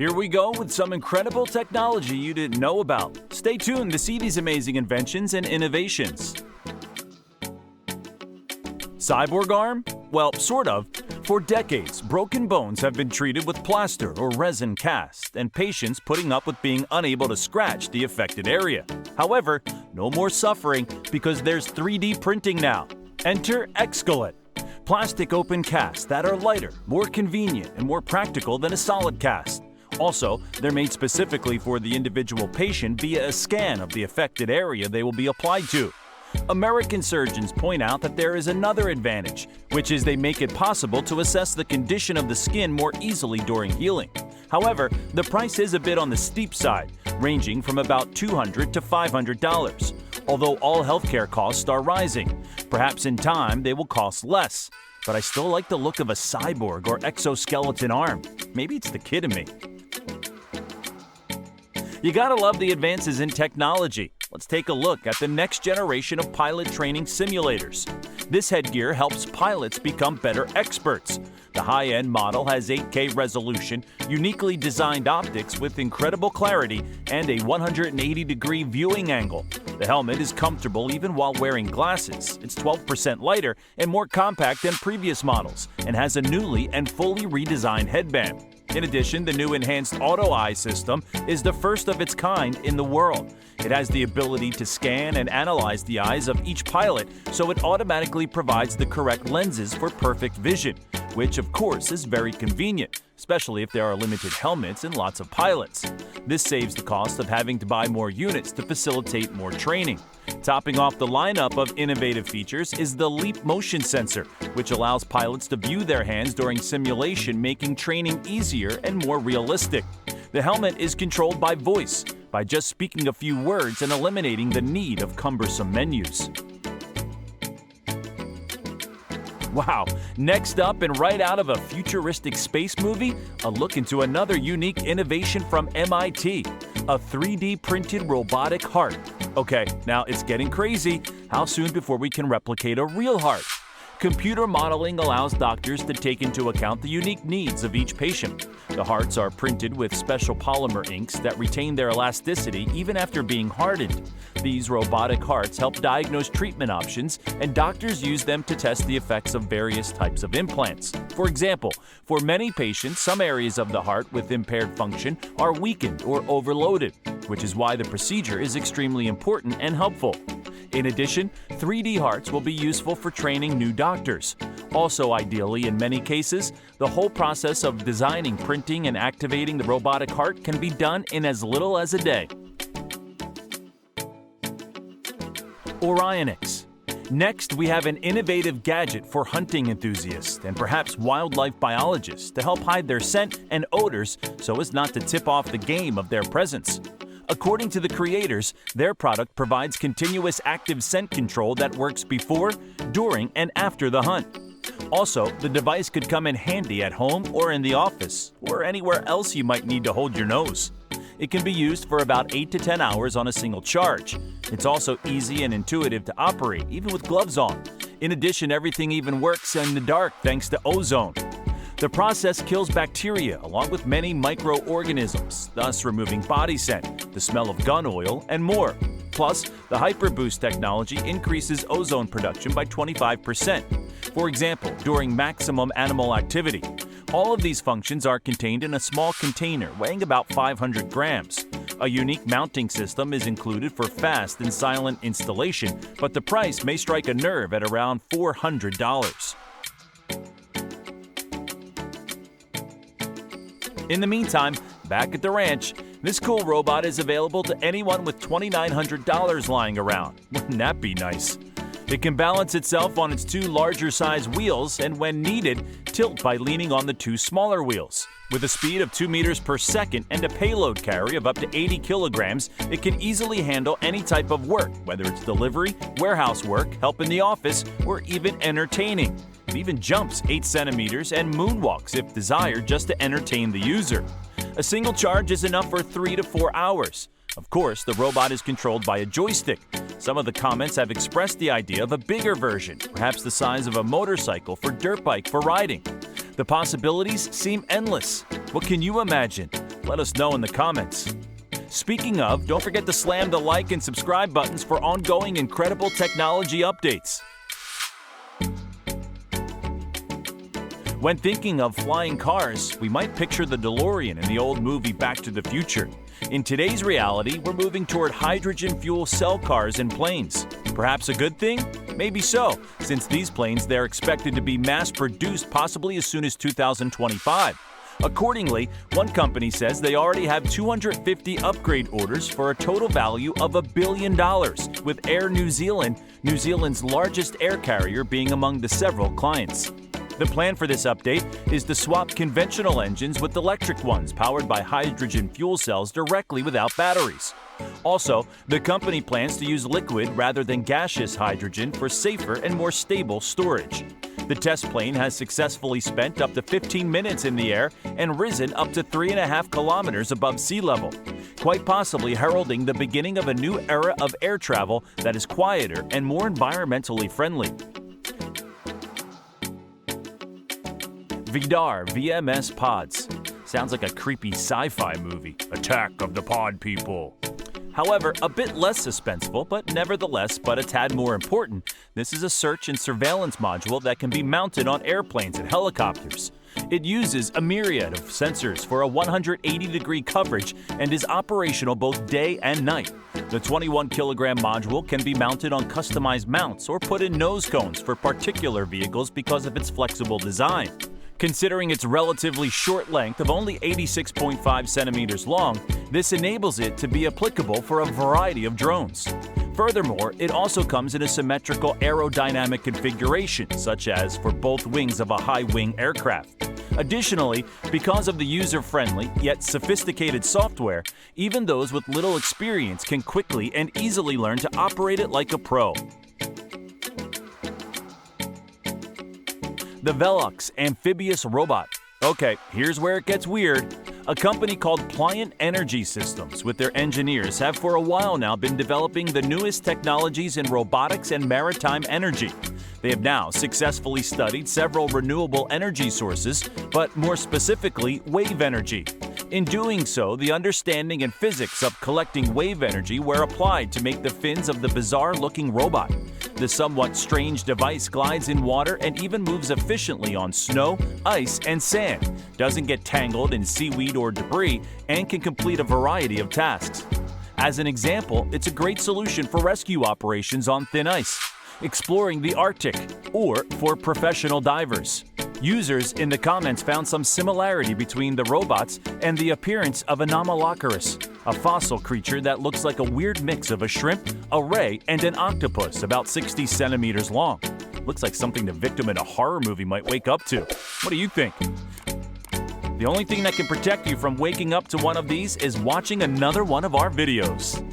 Here we go with some incredible technology you didn't know about. Stay tuned to see these amazing inventions and innovations. Cyborg arm? Well, sort of. For decades, broken bones have been treated with plaster or resin cast, and patients putting up with being unable to scratch the affected area. However, no more suffering because there's 3D printing now. Enter XKELET. Plastic open casts that are lighter, more convenient, and more practical than a solid cast. Also, they're made specifically for the individual patient via a scan of the affected area they will be applied to. American surgeons point out that there is another advantage, which is they make it possible to assess the condition of the skin more easily during healing. However, the price is a bit on the steep side, ranging from about $200 to $500. Although all healthcare costs are rising, perhaps in time they will cost less. But I still like the look of a cyborg or exoskeleton arm. Maybe it's the kid in me. You gotta love the advances in technology. Let's take a look at the next generation of pilot training simulators. This headgear helps pilots become better experts. The high-end model has 8K resolution, uniquely designed optics with incredible clarity, and a 180-degree viewing angle. The helmet is comfortable even while wearing glasses. It's 12% lighter and more compact than previous models, and has a newly and fully redesigned headband. In addition, the new enhanced auto eye system is the first of its kind in the world. It has the ability to scan and analyze the eyes of each pilot, so it automatically provides the correct lenses for perfect vision, which of course is very convenient, especially if there are limited helmets and lots of pilots. This saves the cost of having to buy more units to facilitate more training. Topping off the lineup of innovative features is the Leap Motion Sensor, which allows pilots to view their hands during simulation, making training easier and more realistic. The helmet is controlled by voice, by just speaking a few words and eliminating the need of cumbersome menus. Wow, next up and right out of a futuristic space movie, a look into another unique innovation from MIT, a 3D printed robotic heart. Okay, now it's getting crazy. How soon before we can replicate a real heart? Computer modeling allows doctors to take into account the unique needs of each patient. The hearts are printed with special polymer inks that retain their elasticity even after being hardened. These robotic hearts help diagnose treatment options, and doctors use them to test the effects of various types of implants. For example, for many patients, some areas of the heart with impaired function are weakened or overloaded, which is why the procedure is extremely important and helpful. In addition, 3D hearts will be useful for training new doctors. Also, ideally, in many cases, the whole process of designing, printing, and activating the robotic heart can be done in as little as a day. OrionX. Next, we have an innovative gadget for hunting enthusiasts and perhaps wildlife biologists to help hide their scent and odors so as not to tip off the game of their presence. According to the creators, their product provides continuous active scent control that works before, during, and after the hunt. Also, the device could come in handy at home or in the office, or anywhere else you might need to hold your nose. It can be used for about 8 to 10 hours on a single charge. It's also easy and intuitive to operate, even with gloves on. In addition, everything even works in the dark thanks to ozone. The process kills bacteria along with many microorganisms, thus removing body scent, the smell of gun oil, and more. Plus, the HyperBoost technology increases ozone production by 25%. For example, during maximum animal activity. All of these functions are contained in a small container weighing about 500 grams. A unique mounting system is included for fast and silent installation, but the price may strike a nerve at around $400. In the meantime, back at the ranch, this cool robot is available to anyone with $2,900 lying around. Wouldn't that be nice? It can balance itself on its 2 larger size wheels and, when needed, tilt by leaning on the 2 smaller wheels. With a speed of 2 meters per second and a payload carry of up to 80 kilograms, it can easily handle any type of work, whether it's delivery, warehouse work, help in the office, or even entertaining. It even jumps 8 centimeters and moonwalks if desired just to entertain the user. A single charge is enough for 3 to 4 hours. Of course, the robot is controlled by a joystick. Some of the comments have expressed the idea of a bigger version, perhaps the size of a motorcycle for dirt bike for riding. The possibilities seem endless. What can you imagine? Let us know in the comments. Speaking of, don't forget to slam the like and subscribe buttons for ongoing incredible technology updates. When thinking of flying cars, we might picture the DeLorean in the old movie Back to the Future. In today's reality, we're moving toward hydrogen fuel cell cars and planes. Perhaps a good thing? Maybe so, since these planes they're expected to be mass-produced possibly as soon as 2025. Accordingly, one company says they already have 250 upgrade orders for a total value of $1 billion, with Air New Zealand, New Zealand's largest air carrier, being among the several clients. The plan for this update is to swap conventional engines with electric ones powered by hydrogen fuel cells directly without batteries. Also, the company plans to use liquid rather than gaseous hydrogen for safer and more stable storage. The test plane has successfully spent up to 15 minutes in the air and risen up to 3.5 kilometers above sea level, quite possibly heralding the beginning of a new era of air travel that is quieter and more environmentally friendly. ViDAR VMS Pods. Sounds like a creepy sci-fi movie. Attack of the Pod People. However, a bit less suspenseful, but nevertheless a tad more important, this is a search and surveillance module that can be mounted on airplanes and helicopters. It uses a myriad of sensors for a 180-degree coverage and is operational both day and night. The 21-kilogram module can be mounted on customized mounts or put in nose cones for particular vehicles because of its flexible design. Considering its relatively short length of only 86.5 centimeters long, this enables it to be applicable for a variety of drones. Furthermore, it also comes in a symmetrical aerodynamic configuration, such as for both wings of a high-wing aircraft. Additionally, because of the user-friendly yet sophisticated software, even those with little experience can quickly and easily learn to operate it like a pro. The Velox Amphibious robot. Okay, here's where it gets weird. A company called Pliant Energy Sys with their engineers have for a while now been developing the newest technologies in robotics and maritime energy. They have now successfully studied several renewable energy sources, but more specifically, wave energy. In doing so, the understanding and physics of collecting wave energy were applied to make the fins of the bizarre-looking robot. The somewhat strange device glides in water and even moves efficiently on snow, ice, and sand, doesn't get tangled in seaweed or debris, and can complete a variety of tasks. As an example, it's a great solution for rescue operations on thin ice, exploring the Arctic, or for professional divers. Users in the comments found some similarity between the robots and the appearance of Anomalocaris, a fossil creature that looks like a weird mix of a shrimp, a ray, and an octopus about 60 centimeters long. Looks like something the victim in a horror movie might wake up to. What do you think? The only thing that can protect you from waking up to one of these is watching another one of our videos.